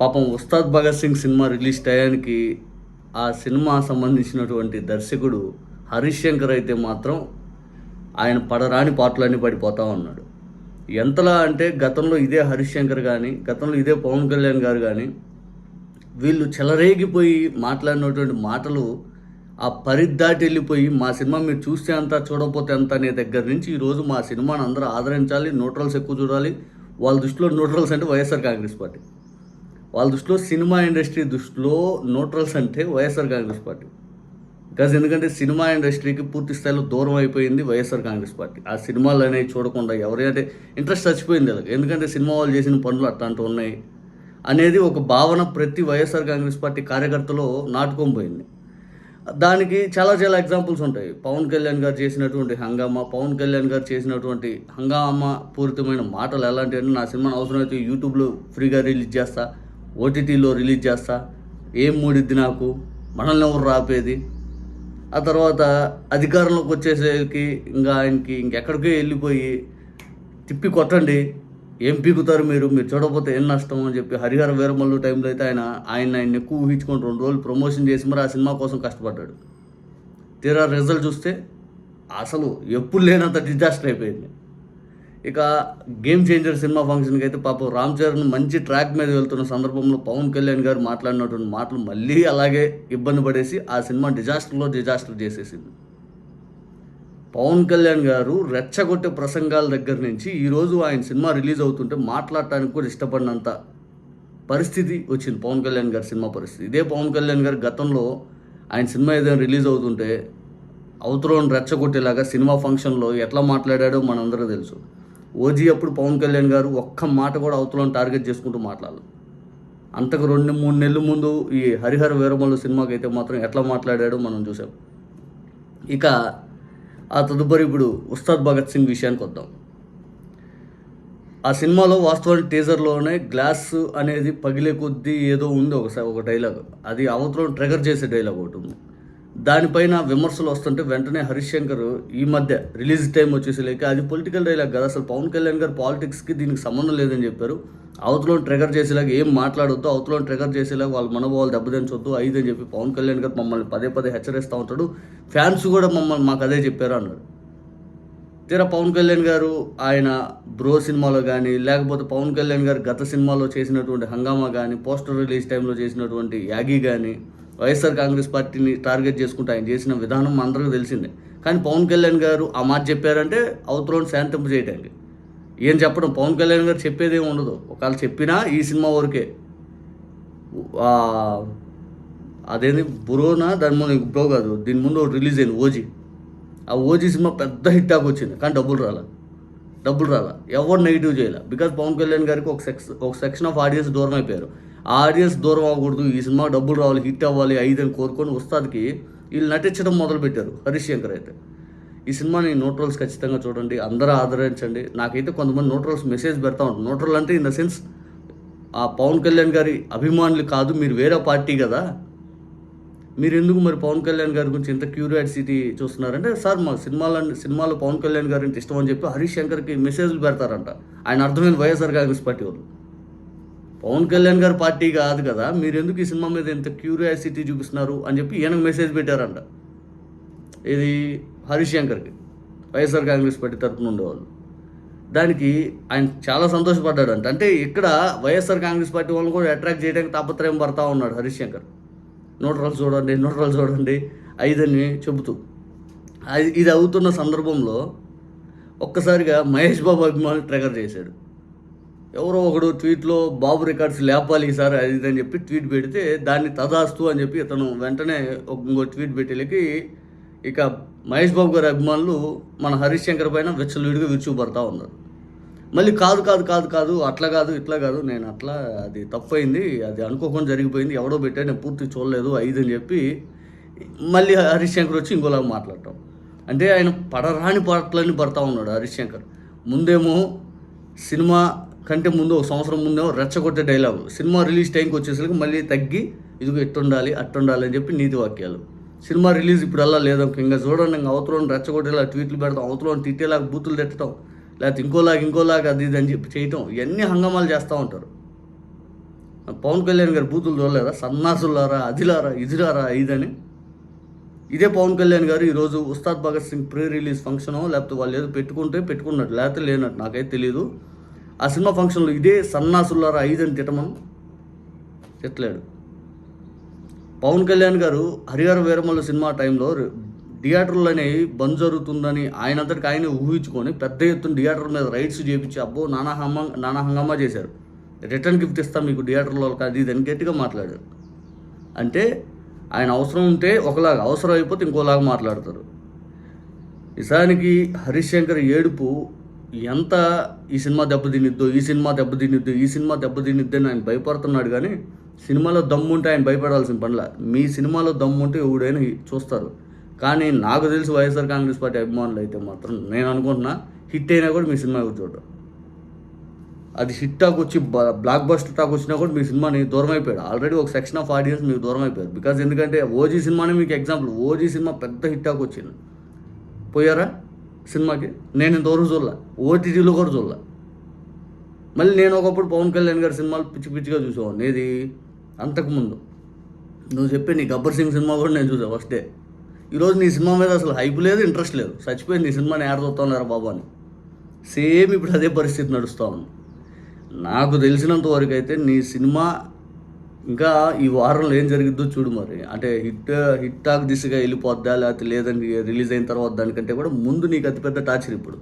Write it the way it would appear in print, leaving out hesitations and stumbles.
పాపం 'Ustaad Bhagat Singh' cinema release టయానికి ఆ సినిమా సంబంధించినటువంటి దర్శకుడు 'హరీష్ శంకర్' అయితే మాత్రం ఆయన పడరాని పాటలన్నీ పడిపోతా ఉన్నాడు. ఎంతలా అంటే గతంలో ఇదే 'హరీష్ శంకర్' గానీ, గతంలో ఇదే 'పవన్ కళ్యాణ్' గారు గానీ, వీళ్ళు చెలరేగిపోయి మాట్లాడినటువంటి మాటలు ఆ పరిధి దాటి వెళ్ళిపోయి, మా సినిమా మీరు చూస్తే అంత, చూడకపోతే ఎంత అనే దగ్గర నుంచి ఈరోజు మా సినిమాని అందరూ ఆదరించాలి, న్యూట్రల్స్ ఎక్కువ చూడాలి. వాళ్ళ దృష్టిలో న్యూట్రల్స్ అంటే వైఎస్ఆర్ కాంగ్రెస్ పార్టీ. వాళ్ళ దృష్టిలో సినిమా ఇండస్ట్రీ దృష్టిలో న్యూట్రల్స్ అంటే వైఎస్ఆర్ కాంగ్రెస్ పార్టీ. బికాజ్ ఎందుకంటే సినిమా ఇండస్ట్రీకి పూర్తి స్థాయిలో దూరం అయిపోయింది వైఎస్ఆర్ కాంగ్రెస్ పార్టీ. ఆ సినిమాలు అనేవి చూడకుండా ఎవరైతే ఇంట్రెస్ట్ చచ్చిపోయింది వాళ్ళకి. ఎందుకంటే సినిమా వాళ్ళు చేసిన పనులు అట్లాంటివి ఉన్నాయి అనేది ఒక భావన ప్రతి వైఎస్ఆర్ కాంగ్రెస్ పార్టీ కార్యకర్తలో నాటుకొని పోయింది. దానికి చాలా చాలా ఎగ్జాంపుల్స్ ఉంటాయి. పవన్ కళ్యాణ్ గారు చేసినటువంటి హంగామా, పవన్ కళ్యాణ్ గారు చేసినటువంటి హంగామా పూరితమైన మాటలు ఎలాంటివన్నీ, నా సినిమాను అవసరమైతే యూట్యూబ్లో ఫ్రీగా రిలీజ్ చేస్తా, ఓటీటీలో రిలీజ్ చేస్తా, ఏం మూడిద్ది నాకు, మనల్ని ఎవరు రాపేది. ఆ తర్వాత అధికారంలోకి వచ్చేసరికి ఇంకా ఆయనకి ఇంకెక్కడికో వెళ్ళిపోయి తిప్పి కొట్టండి, ఏం పీకుతారు మీరు చూడకపోతే ఏం నష్టం అని చెప్పి హరిహర వీరమల్లు టైంలో అయితే ఆయన ఎక్కువ ఊహించుకొని 2 రోజులు ప్రమోషన్ చేసి మరి ఆ సినిమా కోసం కష్టపడ్డాడు. తీరా రిజల్ట్ చూస్తే అసలు ఎప్పుడు లేనంత డిజాస్టర్ అయిపోయింది. ఇక గేమ్ చేంజర్ సినిమా ఫంక్షన్కి అయితే పాపం రామ్ చరణ్ మంచి ట్రాక్ మీద వెళ్తున్న సందర్భంలో పవన్ కళ్యాణ్ గారు మాట్లాడినటువంటి మాటలు మళ్ళీ అలాగే ఇబ్బంది పడేసి ఆ సినిమా డిజాస్టర్ చేసేసింది. పవన్ కళ్యాణ్ గారు రెచ్చగొట్టే ప్రసంగాల దగ్గర నుంచి ఈరోజు ఆయన సినిమా రిలీజ్ అవుతుంటే మాట్లాడటానికి కూడా ఇష్టపడినంత పరిస్థితి వచ్చింది పవన్ కళ్యాణ్ గారి సినిమా పరిస్థితి. ఇదే పవన్ కళ్యాణ్ గారు గతంలో ఆయన సినిమా ఏదైనా రిలీజ్ అవుతుంటే అవతలను రెచ్చగొట్టేలాగా సినిమా ఫంక్షన్లో ఎట్లా మాట్లాడాడో మనందరూ తెలుసు. ఓజీ అప్పుడు పవన్ కళ్యాణ్ గారు ఒక్క మాట కూడా అవతలను టార్గెట్ చేసుకుంటూ మాట్లాడాలి. అంతకు 2-3 నెలల ముందు ఈ హరిహర వీరమల్లు సినిమాకి అయితే మాత్రం ఎట్లా మాట్లాడాడో మనం చూసాం. ఇక ఆ తదుపరి ఇప్పుడు 'ఉస్తాద్ భగత్ సింగ్' విషయానికి వద్దాం. ఆ సినిమాలో వాస్తవానికి టీజర్లోనే గ్లాస్ అనేది పగిలే కొద్దీ ఏదో ఉంది ఒక డైలాగ్, అది అవతలను ట్రిగర్ చేసే డైలాగ్ ఒకటి ఉంది. దానిపైన విమర్శలు వస్తుంటే వెంటనే 'హరీష్ శంకర్' ఈ మధ్య రిలీజ్ టైం వచ్చేసరికి అది పొలిటికల్ డైలాగ్ కదా, అసలు పవన్ కళ్యాణ్ గారు పాలిటిక్స్కి దీనికి సంబంధం లేదని చెప్పారు. అవతలను ట్రిగర్ చేసేలాగా ఏం మాట్లాడొద్దు, అవతలను ట్రిగర్ చేసేలాగా వాళ్ళ మనోభావాలు దెబ్బతించొద్దు అని చెప్పి పవన్ కళ్యాణ్ గారు మమ్మల్ని పదే హెచ్చరిస్తూ ఉంటాడు. ఫ్యాన్స్ కూడా మాకు అదే చెప్పారు అన్నాడు. తీరా పవన్ కళ్యాణ్ గారు ఆయన బ్రో సినిమాలో కానీ, లేకపోతే పవన్ కళ్యాణ్ గారు గత సినిమాలో చేసినటువంటి హంగామా కానీ, పోస్టర్ రిలీజ్ టైంలో చేసినటువంటి యాగి కానీ, వైఎస్ఆర్ కాంగ్రెస్ పార్టీని టార్గెట్ చేసుకుంటూ ఆయన చేసిన విధానం అందరికీ తెలిసిందే. కానీ పవన్ కళ్యాణ్ గారు ఆ మాట చెప్పారంటే అవతలను శాంతింపు చేయడానికి. ఏం చెప్పడం, పవన్ కళ్యాణ్ గారు చెప్పేదేమి ఉండదు. ఒకవేళ చెప్పినా ఈ సినిమా వరకే. అదేంది బ్రోనా, దాని ముందు బ్రో కాదు, దీని ముందు రిలీజ్ అయింది ఓజీ. ఆ ఓజీ సినిమా పెద్ద హిట్ టాక్ వచ్చింది, కానీ డబ్బులు రాలా, ఎవరు నెగిటివ్ చేయాలి. బికాజ్ పవన్ కళ్యాణ్ గారికి ఒక సెక్షన్ ఆఫ్ ఆడియన్స్ దూరం అయిపోయారు. ఆ ఆడియన్స్ దూరం అవ్వకూడదు, ఈ సినిమా డబ్బులు రావాలి, హిట్ అవ్వాలి, 5 అని కోరుకొని ఉస్తాద్కి వీళ్ళు నటించడం మొదలుపెట్టారు. 'హరీష్ శంకర్' అయితే ఈ సినిమాని న్యూట్రల్స్ ఖచ్చితంగా చూడండి, అందరూ ఆదరించండి. నాకైతే కొంతమంది న్యూట్రల్స్ మెసేజ్ పెడతా ఉంటారు. న్యూట్రల్ అంటే ఇన్ ద సెన్స్ ఆ పవన్ కళ్యాణ్ గారి అభిమానులు కాదు, మీరు వేరే పార్టీ కదా, మీరు ఎందుకు మరి పవన్ కళ్యాణ్ గారి గురించి ఇంత క్యూరియాసిటీ చూస్తున్నారంటే, సార్ మా సినిమాలో పవన్ కళ్యాణ్ గారి ఇష్టం అని చెప్పి 'హరీష్ శంకర్'కి మెసేజ్లు పెడతారంట. ఆయన అర్థమైన వైఎస్ఆర్ కాంగ్రెస్ పార్టీ వాళ్ళు. పవన్ కళ్యాణ్ గారి పార్టీ కాదు కదా, మీరు ఎందుకు ఈ సినిమా మీద ఇంత క్యూరియాసిటీ చూపిస్తున్నారు అని చెప్పి ఈయనకు మెసేజ్ పెట్టారంట. ఇది 'హరీష్ శంకర్'కి వైఎస్ఆర్ కాంగ్రెస్ పార్టీ తరఫున ఉండేవాళ్ళు. దానికి ఆయన చాలా సంతోషపడ్డాడంట. అంటే ఇక్కడ వైఎస్ఆర్ కాంగ్రెస్ పార్టీ వాళ్ళని కూడా అట్రాక్ట్ చేయడానికి తాపత్రయం పడతా ఉన్నాడు 'హరీష్ శంకర్'. న్యూట్రల్ చూడండి 5 అని చెబుతూ. ఇది అవుతున్న సందర్భంలో ఒక్కసారిగా మహేష్ బాబు అభిమానులు ట్రిగర్ చేశాడు. ఎవరో ఒకడు ట్వీట్లో బాబు రికార్డ్స్ లేపాలి ఈసారి అది అని చెప్పి ట్వీట్ పెడితే దాన్ని తదాస్తు అని చెప్పి ఇతను వెంటనే ఇంకో ట్వీట్ పెట్టేలకి ఇక మహేష్ బాబు గారి అభిమానులు మన 'హరీష్ శంకర్' పైన విచ్చలవిడిగా విరుచుకుపడతా ఉన్నారు. మళ్ళీ కాదు అట్లా కాదు ఇట్లా కాదు, నేను అట్లా అది తప్పైంది, అది అనుకోకుండా జరిగిపోయింది, ఎవడో పెట్టాడు, నేను పూర్తి చూడలేదు 5 అని చెప్పి మళ్ళీ 'హరీష్ శంకర్' వచ్చి ఇంకోలాగా మాట్లాడటం. అంటే ఆయన పడరాని పాటలన్నీ పడతా ఉన్నాడు 'హరీష్ శంకర్'. ముందేమో సినిమా కంటే ముందు ఒక సంవత్సరం ముందేమో రెచ్చగొట్టే డైలాగు, సినిమా రిలీజ్ టైంకి వచ్చేసరికి మళ్ళీ తగ్గి ఇదిగో ఎట్టుండాలి అట్టుండాలి అని చెప్పి నీతి వాక్యాలు. సినిమా రిలీజ్ ఇప్పుడు అలా లేదు, ఇంకా చూడండి, ఇంకా అవతలను రెచ్చగొట్టేలా ట్వీట్లు పెడతాం, అవతలను తిట్టేలాగా బూతులు తిట్టడం, లేకపోతే ఇంకోలాగా అది ఇది అని చెప్పి చేయటం, ఇవన్నీ హంగామాలు చేస్తూ ఉంటారు. పవన్ కళ్యాణ్ గారి బూతులు చూడలేదా? సన్నాసులారా, అదిలారా, ఇదిలారా, ఇదని. ఇదే పవన్ కళ్యాణ్ గారు ఈరోజు ఉస్తాద్ భగత్ సింగ్ ప్రీ రిలీజ్ ఫంక్షనో లేకపోతే వాళ్ళు ఏదో పెట్టుకున్నట్టు లేకపోతే లేనట్టు నాకైతే తెలియదు. ఆ సినిమా ఫంక్షన్లో ఇదే సన్నాసులారా ఐదని తిట్టలేడు. పవన్ కళ్యాణ్ గారు హరిహర వీరమల్లు సినిమా టైంలో థియేటర్లు అనేవి బంద్ జరుగుతుందని ఆయనంతటికి ఆయన ఊహించుకొని పెద్ద ఎత్తున థియేటర్ మీద రైడ్స్ చేయించి అబ్బో నానా హంగామా చేశారు. రిటర్న్ గిఫ్ట్ ఇస్తాం మీకు థియేటర్లో అది ఇది అని గట్టిగా మాట్లాడారు. అంటే ఆయన అవసరం ఉంటే ఒకలాగా, అవసరం అయిపోతే ఇంకోలాగా మాట్లాడతారు. నిజానికి హరీష్ శంకర్ ఏడుపు ఎంత ఈ సినిమా దెబ్బతినిద్దో అని ఆయన భయపడుతున్నాడు. కానీ సినిమాలో దమ్ము ఉంటే ఆయన భయపడాల్సిన పనిలా. మీ సినిమాలో దమ్ము ఉంటే ఎవడైనా చూస్తారు. కానీ నాకు తెలిసి వైఎస్ఆర్ కాంగ్రెస్ పార్టీ అభిమానులు అయితే మాత్రం నేను అనుకుంటున్నా హిట్ అయినా కూడా మీ సినిమా ఎవరు చూడరు. అది హిట్ టాక్ వచ్చి బ్లాక్ బస్టర్ టాక్ వచ్చినా కూడా మీ సినిమాని దూరం అయిపోయాడు. ఆల్రెడీ ఒక సెక్షన్ ఆఫ్ ఆడియన్స్ మీకు దూరం అయిపోయారు. బికాజ్ ఎందుకంటే ఓజీ సినిమానే మీకు ఎగ్జాంపుల్. ఓజీ సినిమా పెద్ద హిట్ టాక్ వచ్చింది. పోయారా సినిమాకి? నేను ఇంతవరకు చూడలే, ఓటీటీలో కూడా చూడలే. మళ్ళీ నేను ఒకప్పుడు పవన్ కళ్యాణ్ గారి సినిమాలు పిచ్చిగా చూసేవాడిని. ఏది అంతకుముందు నువ్వు చెప్పే నీ గబ్బర్ సింగ్ సినిమా కూడా నేను చూసాను ఫస్ట్ డే. ఈరోజు నీ సినిమా మీద అసలు హైప్ లేదు, ఇంట్రెస్ట్ లేదు. చచ్చిపోయింది నీ సినిమాని ఏడ చూస్తాను బాబు అని. సేమ్ ఇప్పుడు అదే పరిస్థితి నడుస్తూ ఉంది. నాకు తెలిసినంత వరకు అయితే నీ సినిమా ఇంకా ఈ వారంలో ఏం జరిగిద్దో చూడు మరి. అంటే హిట్ టాక్ దిశగా వెళ్ళిపోద్దా లేకపోతే లేదని రిలీజ్ అయిన తర్వాత దానికంటే కూడా ముందు నీకు అతిపెద్ద టార్చర్ ఇప్పుడు.